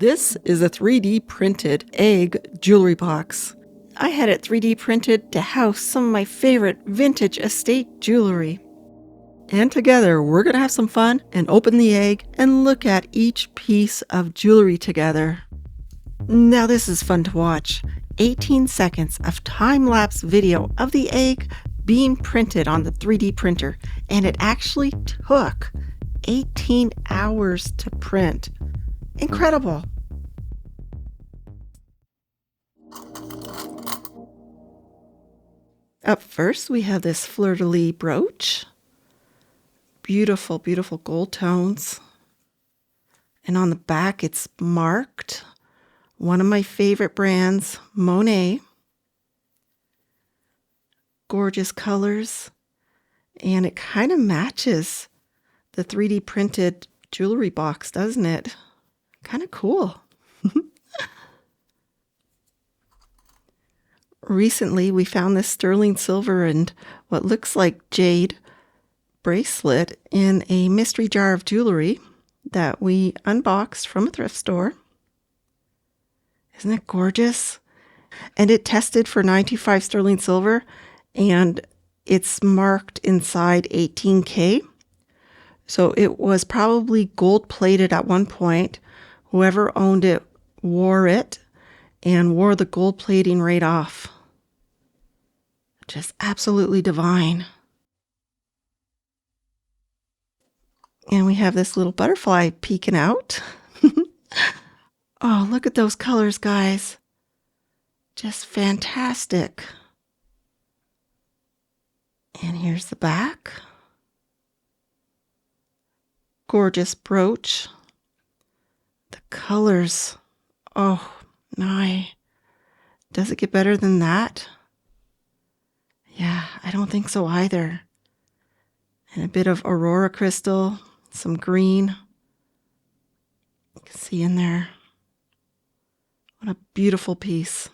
This is a 3D printed egg jewelry box. I had it 3D printed to house some of my favorite vintage estate jewelry. And together we're going to have some fun and open the egg and look at each piece of jewelry together. Now this is fun to watch. 18 seconds of time-lapse video of the egg being printed on the 3D printer, and it actually took 18 hours to print. Incredible. Up first, we have this fleur-de-lis brooch. Beautiful, beautiful gold tones. And on the back, it's marked. One of my favorite brands, Monet. Gorgeous colors. And it kind of matches the 3D printed jewelry box, doesn't it? Kind of cool. Recently, we found this sterling silver and what looks like jade bracelet in a mystery jar of jewelry that we unboxed from a thrift store. Isn't it gorgeous? And it tested for 95 sterling silver, and it's marked inside 18K. So it was probably gold plated at one point. Whoever owned it wore it and wore the gold plating right off. Just absolutely divine. And we have this little butterfly peeking out. Oh, look at those colors, guys. Just fantastic. And here's the back. Gorgeous brooch. The colors. Oh, my. Does it get better than that? Yeah, I don't think so either. And a bit of aurora crystal, some green. You can see in there. What a beautiful piece.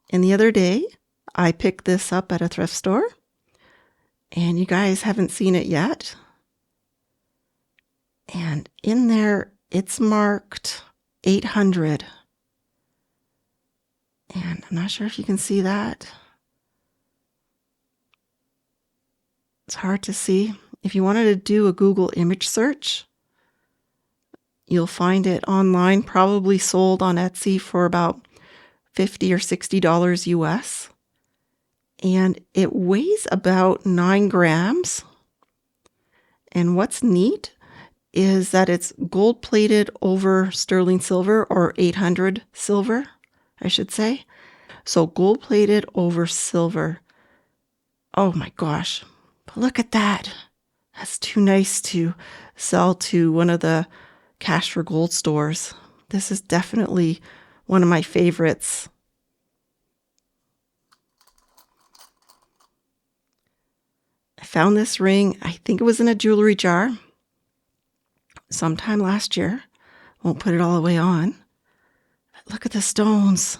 And the other day, I picked this up at a thrift store. And you guys haven't seen it yet. And in there, it's marked 800. And I'm not sure if you can see that. It's hard to see. If you wanted to do a Google image search, you'll find it online, probably sold on Etsy for about $50 or $60 US. And it weighs about 9 grams. And what's neat is that it's gold plated over sterling silver, or 800 silver, I should say. So gold plated over silver. Oh my gosh. But look at that. That's too nice to sell to one of the cash for gold stores. This is definitely one of my favorites. I found this ring, I think it was in a jewelry jar sometime last year. Won't put it all the way on. But look at the stones.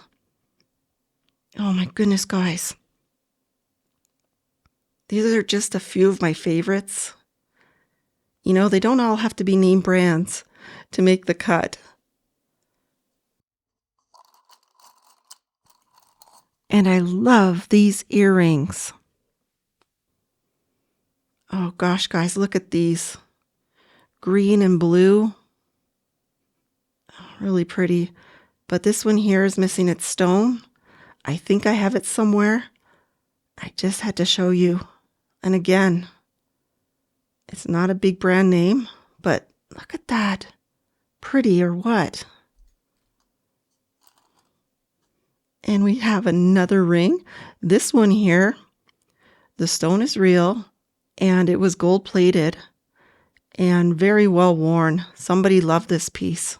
Oh my goodness, guys. These are just a few of my favorites. You know, they don't all have to be name brands to make the cut. And I love these earrings. Oh gosh, guys, look at these. Green and blue. Oh, really pretty. But this one here is missing its stone. I think I have it somewhere. I just had to show you. And again, it's not a big brand name, but look at that. Pretty or what? And we have another ring. This one here, the stone is real, and it was gold plated and very well worn. Somebody loved this piece.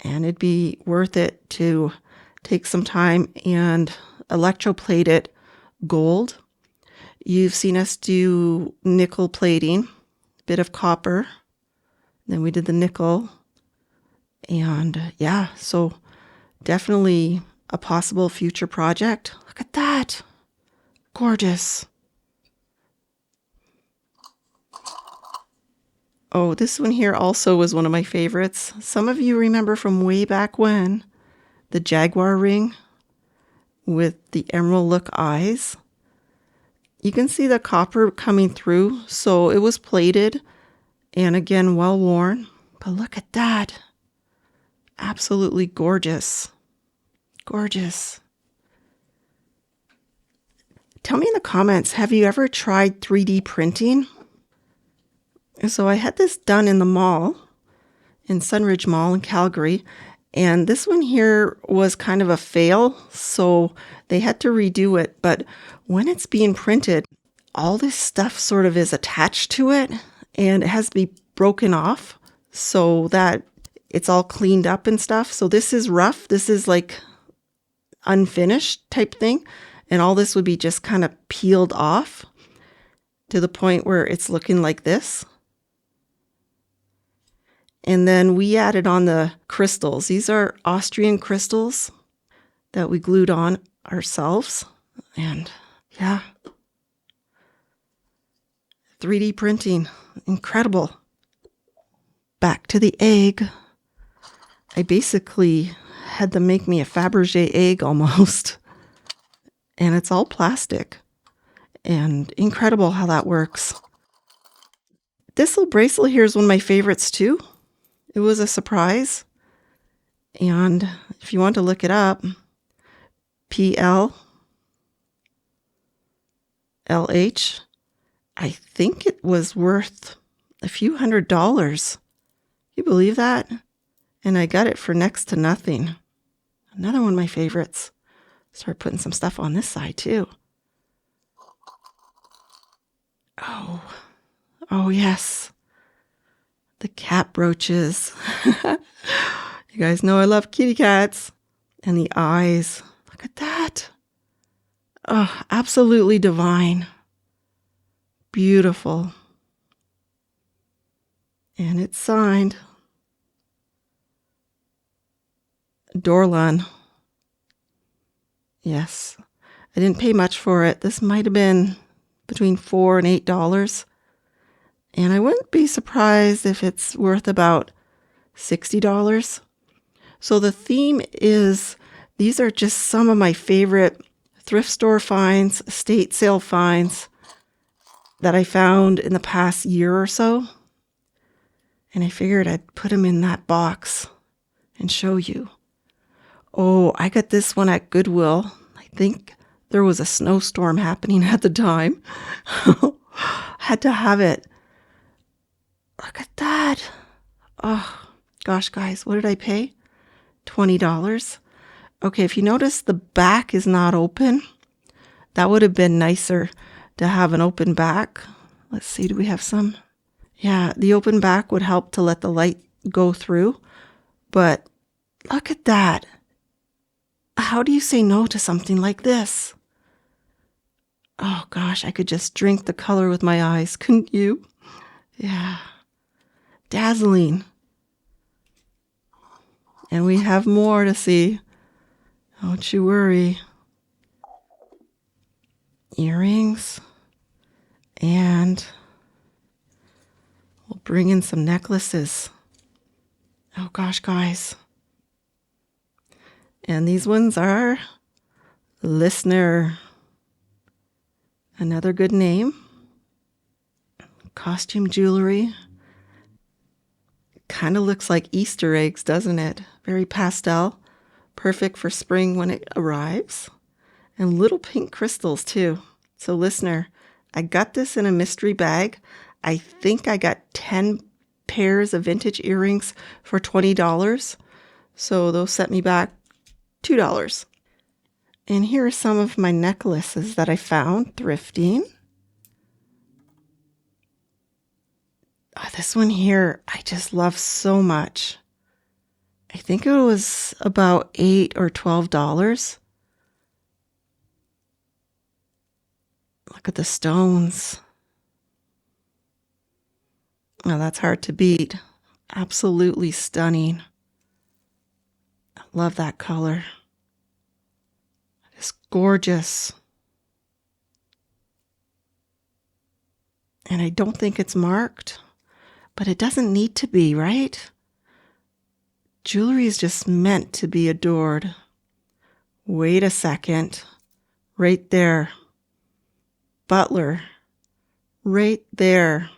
And it'd be worth it to take some time and electroplate it gold. You've seen us do nickel plating, a bit of copper. Then we did the nickel. And yeah, so definitely a possible future project. Look at that. Gorgeous. Oh, this one here also was one of my favorites. Some of you remember from way back when, the Jaguar ring with the emerald look eyes. You can see the copper coming through, so it was plated and again well worn. But look at that. Absolutely gorgeous. Gorgeous. Tell me in the comments, have you ever tried 3D printing? So I had this done in the mall, in Sunridge Mall in Calgary, and this one here was kind of a fail, so they had to redo it. But when it's being printed, all this stuff sort of is attached to it, and it has to be broken off so that it's all cleaned up and stuff. So this is rough. This is like unfinished type thing. And all this would be just kind of peeled off to the point where it's looking like this. And then we added on the crystals. These are Austrian crystals that we glued on ourselves. And yeah, 3D printing, incredible. Back to the egg. I basically had them make me a Fabergé egg almost. And it's all plastic. And incredible how that works. This little bracelet here is one of my favorites too. It was a surprise. And if you want to look it up, PLLH, I think it was worth a few $100s. You believe that? And I got it for next to nothing. Another one of my favorites. Start putting some stuff on this side too. Oh yes. The cat brooches. You guys know I love kitty cats. And the eyes. Look at that. Oh, absolutely divine. Beautiful. And it's signed. Dorlan. Yes. I didn't pay much for it. This might have been between $4 and $8. And I wouldn't be surprised if it's worth about $60. So the theme is, these are just some of my favorite thrift store finds, estate sale finds that I found in the past year or so. And I figured I'd put them in that box and show you. Oh, I got this one at Goodwill. I think there was a snowstorm happening at the time. Had to have it. Look at that. Oh, gosh, guys, what did I pay? $20. Okay, if you notice the back is not open, that would have been nicer to have an open back. Let's see, do we have some? Yeah, the open back would help to let the light go through. But look at that. How do you say no to something like this? Oh gosh, I could just drink the color with my eyes, couldn't you? Yeah. Dazzling. And we have more to see. Don't you worry. Earrings. And we'll bring in some necklaces. Oh gosh, guys. And these ones are Listener. Another good name. Costume jewelry. Kind of looks like Easter eggs, doesn't it? Very pastel. Perfect for spring when it arrives. And little pink crystals too. So listener, I got this in a mystery bag. I think I got 10 pairs of vintage earrings for $20. So those set me back $2. And here are some of my necklaces that I found thrifting. Oh, this one here, I just love so much. I think it was about $8 or $12. Look at the stones. Oh, that's hard to beat. Absolutely stunning. I love that color. It's gorgeous. And I don't think it's marked, But it doesn't need to be, right? Jewelry is just meant to be adored. Wait a second. Right there. Butler. Right there.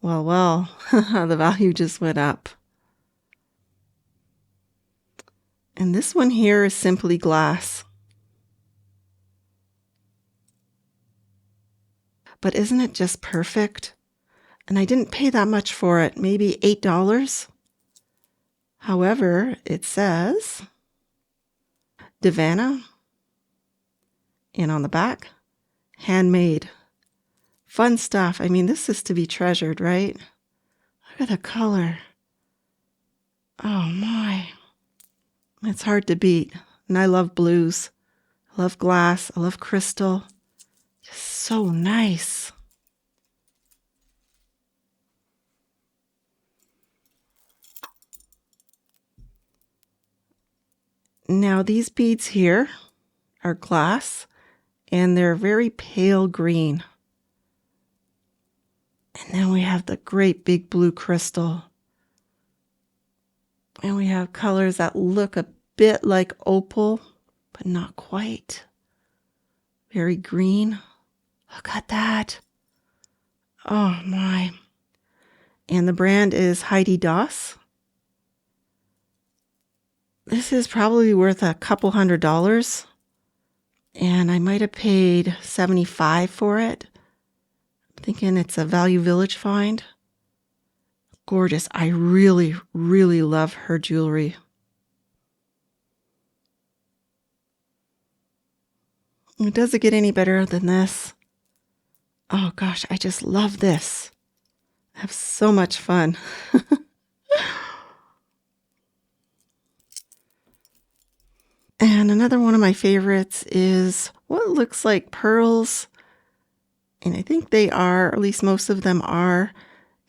Well, the value just went up. And this one here is simply glass. But isn't it just perfect? And I didn't pay that much for it, maybe $8. However, it says Divana, and on the back, handmade. Fun stuff. I mean, this is to be treasured, right? Look at the color. Oh my. It's hard to beat. And I love blues. I love glass. I love crystal. Just so nice. Now these beads here are glass and they're very pale green. And then we have the great big blue crystal. And we have colors that look a bit like opal, but not quite. Very green. Look at that. Oh my. And the brand is Heidi Daus. This is probably worth a couple $100. And I might have paid $75 for it. I'm thinking it's a Value Village find. Gorgeous. I really, really love her jewelry. Does it get any better than this? Oh gosh, I just love this. I have so much fun. And another one of my favorites is what looks like pearls. And I think they are, or at least most of them are.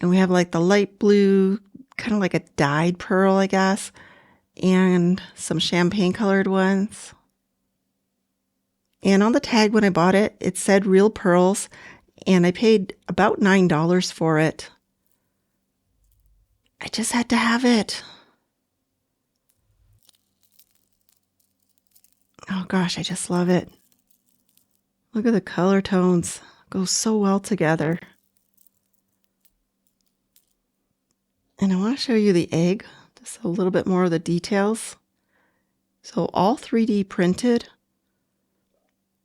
And we have like the light blue, kind of like a dyed pearl, I guess. And some champagne colored ones. And on the tag when I bought it, it said real pearls. And I paid about $9 for it. I just had to have it. Oh gosh, I just love it. Look at the color tones. Go so well together. And I want to show you the egg, just a little bit more of the details. So all 3D printed.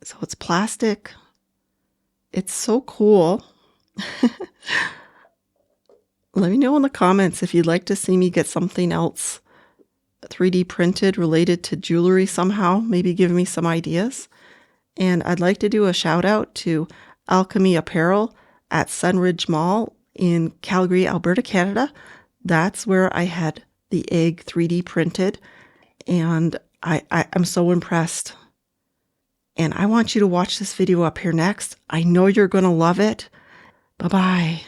So it's plastic. It's so cool. Let me know in the comments if you'd like to see me get something else 3D printed related to jewelry somehow. Maybe give me some ideas. And I'd like to do a shout out to Alchemy Apparel at Sunridge Mall in Calgary, Alberta, Canada. That's where I had the egg 3D printed. And I'm so impressed. And I want you to watch this video up here next. I know you're going to love it. Bye-bye.